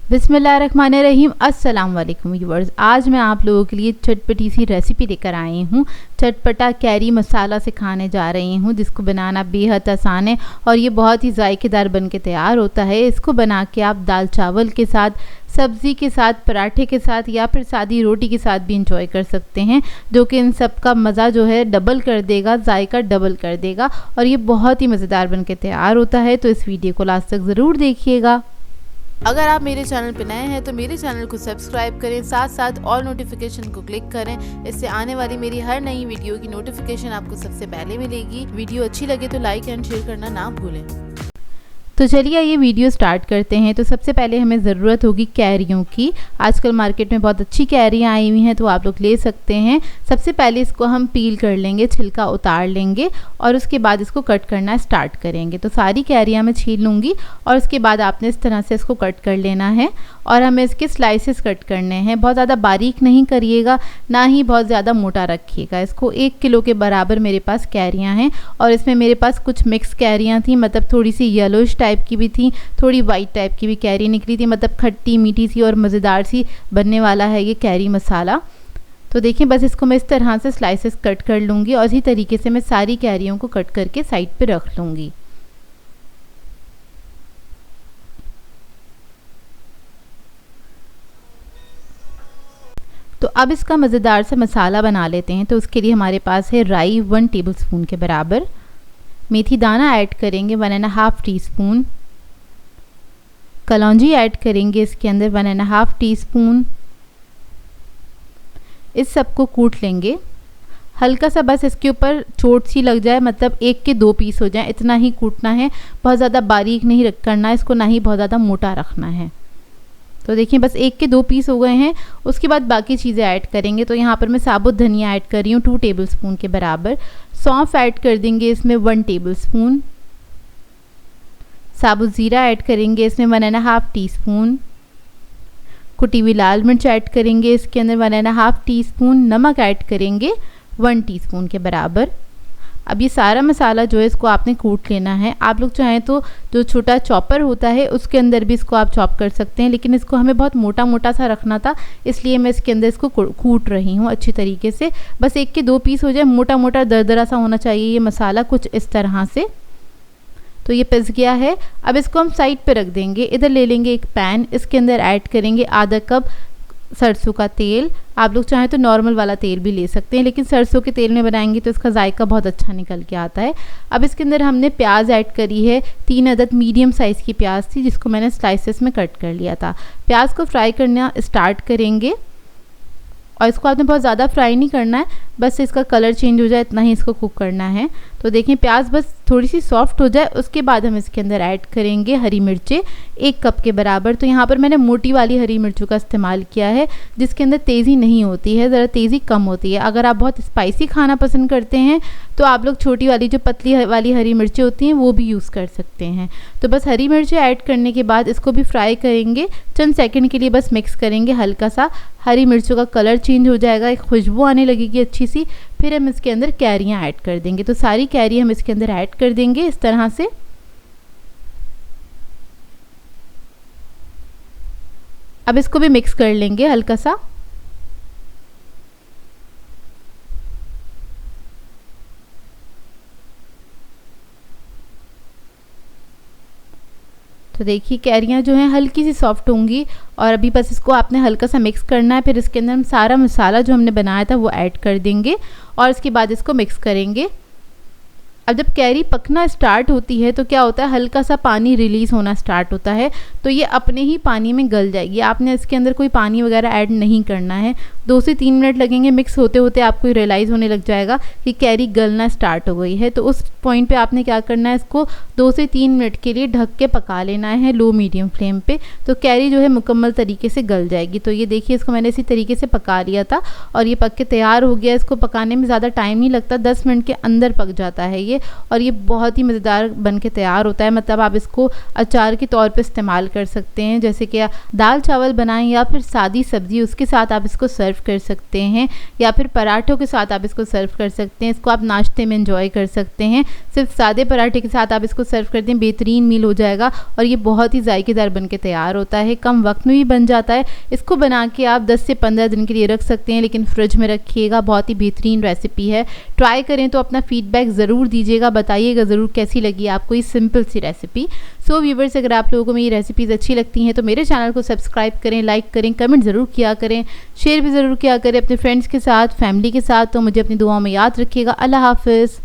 बिस्मिल्लाहिर्रहमानिर्रहीम। अस्सलाम वालेकुम व्यूअर्स। आज मैं आप लोगों के लिए चटपटी सी रेसिपी लेकर आई हूँ। चटपटा कैरी मसाला सिखाने जा रही हूँ, जिसको बनाना बेहद आसान है और ये बहुत ही जायकेदार बन के तैयार होता है। इसको बना के आप दाल चावल के साथ, सब्ज़ी के साथ, पराठे के साथ या फिर सादी रोटी के साथ भी इंजॉय कर सकते हैं, जो कि इन सब का मज़ा जो है डबल कर देगा, जायका डबल कर देगा और ये बहुत ही मज़ेदार बन के तैयार होता है। तो इस वीडियो को लास्ट तक ज़रूर देखिएगा। अगर आप मेरे चैनल पर नए हैं तो मेरे चैनल को सब्सक्राइब करें, साथ साथ ऑल नोटिफिकेशन को क्लिक करें। इससे आने वाली मेरी हर नई वीडियो की नोटिफिकेशन आपको सबसे पहले मिलेगी। वीडियो अच्छी लगे तो लाइक एंड शेयर करना ना भूलें। तो चलिए ये वीडियो स्टार्ट करते हैं। तो सबसे पहले हमें ज़रूरत होगी कैरियों की। आजकल मार्केट में बहुत अच्छी कैरियाँ आई हुई हैं, तो आप लोग ले सकते हैं। सबसे पहले इसको हम पील कर लेंगे, छिलका उतार लेंगे और उसके बाद इसको कट करना स्टार्ट करेंगे। तो सारी कैरियाँ मैं छील लूँगी और उसके बाद आपने इस तरह से इसको कट कर लेना है और हमें इसके स्लाइसेस कट करने हैं। बहुत ज़्यादा बारीक नहीं करिएगा, ना ही बहुत ज़्यादा मोटा रखिएगा। इसको 1 किलो के बराबर मेरे पास कैरियाँ हैं और इसमें मेरे पास कुछ मिक्स कैरियाँ थी, मतलब थोड़ी सी येलोइश टाइप की भी थी, थोड़ी वाइट टाइप की भी कैरी निकली थी। मतलब खट्टी मीठी सी और मज़ेदार सी बनने वाला है ये कैरी मसाला। तो देखिए, बस इसको मैं इस तरह से स्लाइसेस कट कर लूँगी और इसी तरीके से मैं सारी कैरियों को कट करके साइड पे रख लूँगी। तो अब इसका मज़ेदार सा मसाला बना लेते हैं। तो उसके लिए हमारे पास है राई 1 टेबलस्पून के बराबर, मेथी दाना ऐड करेंगे 1.5 टीस्पून, कलौंजी ऐड करेंगे इसके अंदर 1.5 टीस्पून। इस सब को कूट लेंगे हल्का सा, बस इसके ऊपर चोट सी लग जाए, मतलब 1 के 2 पीस हो जाए, इतना ही कूटना है। बहुत ज़्यादा बारीक नहीं करना है इसको, ना ही बहुत ज़्यादा मोटा रखना है। तो देखिए, बस 1 के 2 पीस हो गए हैं। उसके बाद बाकी चीज़ें ऐड करेंगे। तो यहाँ पर मैं साबुत धनिया ऐड कर रही हूँ 2 टेबलस्पून के बराबर। सौंफ ऐड कर देंगे इसमें 1 टेबलस्पून। साबुत ज़ीरा ऐड करेंगे इसमें 1.5 टीस्पून। कुटी हुई लाल मिर्च ऐड करेंगे इसके अंदर 1.5 टीस्पून। नमक ऐड करेंगे 1 टीस्पून के बराबर। अब ये सारा मसाला जो है इसको आपने कूट लेना है। आप लोग चाहें तो जो छोटा चॉपर होता है उसके अंदर भी इसको आप चॉप कर सकते हैं, लेकिन इसको हमें बहुत मोटा मोटा सा रखना था, इसलिए मैं इसके अंदर इसको कूट रही हूँ अच्छी तरीके से। बस 1 के 2 पीस हो जाए, मोटा मोटा दरदरा सा होना चाहिए ये मसाला, कुछ इस तरह से। तो ये पिस गया है। अब इसको हम साइड पे रख देंगे। इधर ले लेंगे एक पैन, इसके अंदर ऐड करेंगे आधा कप सरसों का तेल। आप लोग चाहें तो नॉर्मल वाला तेल भी ले सकते हैं, लेकिन सरसों के तेल में बनाएंगे तो इसका जायका बहुत अच्छा निकल के आता है। अब इसके अंदर हमने प्याज ऐड करी है। 3 अदद मीडियम साइज़ की प्याज थी, जिसको मैंने स्लाइसेस में कट कर लिया था। प्याज को फ्राई करना स्टार्ट करेंगे और इसको आपने बहुत ज़्यादा फ्राई नहीं करना है, बस इसका कलर चेंज हो जाए इतना ही इसको कुक करना है। तो देखिए, प्याज बस थोड़ी सी सॉफ्ट हो जाए, उसके बाद हम इसके अंदर ऐड करेंगे हरी मिर्चें 1 कप के बराबर। तो यहाँ पर मैंने मोटी वाली हरी मिर्चों का इस्तेमाल किया है, जिसके अंदर तेज़ी नहीं होती है, ज़रा तेज़ी कम होती है। अगर आप बहुत स्पाइसी खाना पसंद करते हैं तो आप लोग छोटी वाली जो पतली वाली हरी मिर्चें होती हैं वो भी यूज़ कर सकते हैं। तो बस हरी मिर्चें ऐड करने के बाद इसको भी फ्राई करेंगे चंद सेकंड के लिए, बस मिक्स करेंगे हल्का सा। हरी मिर्चों का कलर चेंज हो जाएगा, एक खुशबू आने लगेगी अच्छी सी। फिर हम इसके अंदर कैरियाँ ऐड कर देंगे। तो सारी कैरी हम इसके अंदर ऐड कर देंगे इस तरह से। अब इसको भी मिक्स कर लेंगे हल्का सा। तो देखिए, कैरियाँ जो हैं हल्की सी सॉफ्ट होंगी और अभी बस इसको आपने हल्का सा मिक्स करना है। फिर इसके अंदर हम सारा मसाला जो हमने बनाया था वो ऐड कर देंगे और इसके बाद इसको मिक्स करेंगे। अब जब कैरी पकना स्टार्ट होती है तो क्या होता है, हल्का सा पानी रिलीज़ होना स्टार्ट होता है, तो ये अपने ही पानी में गल जाएगी। आपने इसके अंदर कोई पानी वगैरह ऐड नहीं करना है। 2 से 3 मिनट लगेंगे, मिक्स होते होते आपको रियलाइज़ होने लग जाएगा कि कैरी गलना स्टार्ट हो गई है। तो उस पॉइंट पे आपने क्या करना है, इसको 2 से 3 मिनट के लिए ढक के पका लेना है लो मीडियम फ्लेम पे। तो कैरी जो है मुकम्मल तरीके से गल जाएगी। तो ये देखिए, इसको मैंने इसी तरीके से पका लिया था और ये पक के तैयार हो गया। इसको पकाने में ज़्यादा टाइम नहीं लगता, 10 मिनट के अंदर पक जाता है ये। जाएंगे और ये बहुत ही मज़ेदार बन के तैयार होता है। मतलब आप इसको अचार के तौर पे इस्तेमाल कर सकते हैं, जैसे कि दाल चावल बनाएं या फिर सादी सब्ज़ी उसके साथ आप इसको सर्व कर सकते हैं, या फिर पराठों के साथ आप इसको सर्व कर सकते हैं। इसको आप नाश्ते में एंजॉय कर सकते हैं। सिर्फ सादे पराठे के साथ आप इसको सर्व कर दें, बेहतरीन मील हो जाएगा और ये बहुत ही जायकेदार बन के तैयार होता है। कम वक्त में भी बन जाता है। इसको बना के आप 10 से 15 दिन के लिए रख सकते हैं, लेकिन फ्रिज में रखिएगा। बहुत ही बेहतरीन रेसिपी है, ट्राई करें तो अपना फीडबैक ज़रूर दीजिएगा, बताइएगा ज़रूर कैसी लगी आपको ये सिंपल सी रेसिपी। सो व्यूवर्स, अगर आप लोगों को मेरी रेसिपीज़ अच्छी लगती हैं तो मेरे चैनल को सब्सक्राइब करें, लाइक करें, कमेंट ज़रूर किया करें, शेयर भी ज़रूर किया करें अपने फ्रेंड्स के साथ, फैमिली के साथ। तो मुझे अपनी दुआओं में याद रखिएगा। अल्लाह हाफ़िज़।